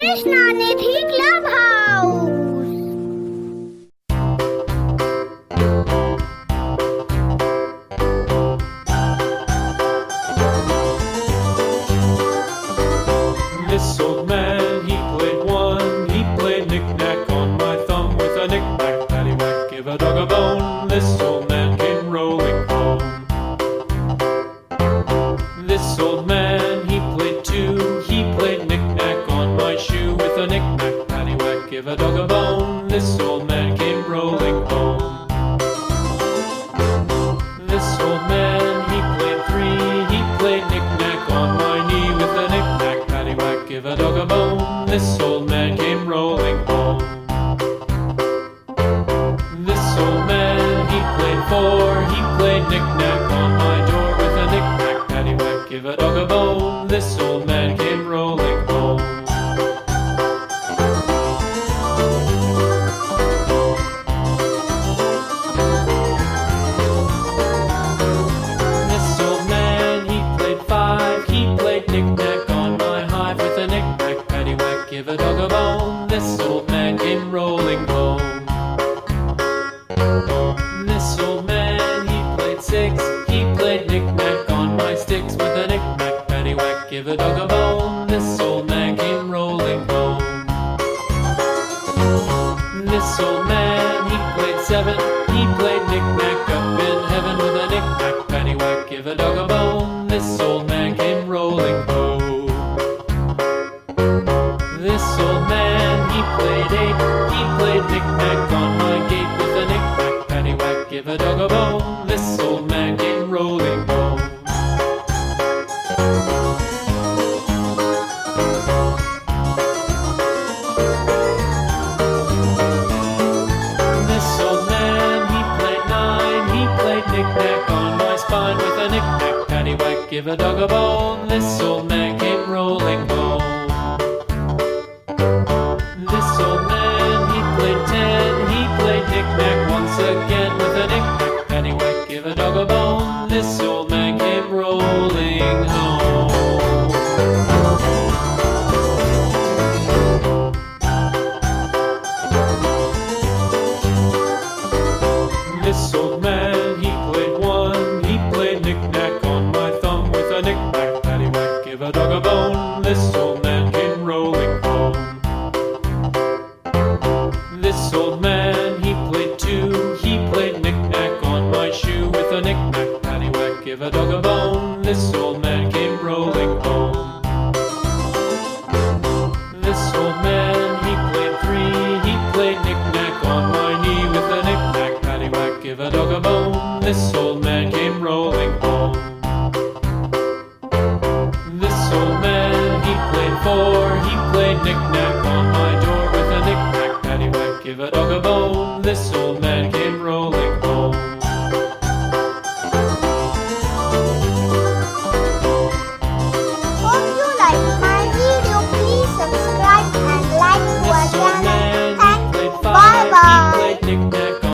KrishnaNidhi Clubhouse. This old man, he played one. He played knick-knack on my thumb with a knick-knack, paddywhack, give a dog a bone. This old man came rolling home. This old man, he played two. He played knick-knack on my shoe with a knick-knack, paddywhack, give a dog a bone. This old man came rolling home. This old man, he played three. He played knick-knack on my knee with a knick-knack, paddywhack, give a dog a bone. This old man came rolling home. This old man, he played four. He played knick-knack on my door with a knick-knack, paddywhack, give a dog a bone. This old man came rolling home. This old man, he played five. He played knick-knack on my hive with a knick-knack, paddywhack, give a dog a bone. This old man came rolling home. This old man, he played six. He played knick-knack on my sticks with a knick-knack, paddywhack, give a dog a bone. This old man came rolling home. This old man, he played seven. He played knick-knack up in heaven with a knick-knack, paddywhack, give a dog a bone. This old man came rolling home. This old man, he played eight. He played knick-knack on my gate with a knick-knack, paddywhack, give a dog a bone. This old man came rolling home. This old man, he played nine. He played knick-knack on my spine with a knick-knack, paddywhack, give a dog a bone. This old man came rolling home. This old man, he played ten. He played knick-knack once again with a knick-knack, paddywhack, give a dog a bone. This old man came rolling home. This old man, he played one. He played knick-knack on my thumb with a knick-knack, paddywhack, give a dog a bone. This old man came rolling home. This old man, he played two. He played knick-knack on my shoe with a knick-knack, paddywhack, give a dog a bone. This old man came rolling home. This old man, he played three. He played knick-knack on my knee with a knick-knack, paddywhack, give a dog a bone. This old man came rolling home. This old man, he played four. He played knick-knack on my door with a knick-knack, paddywhack, give a dog a bone. This old man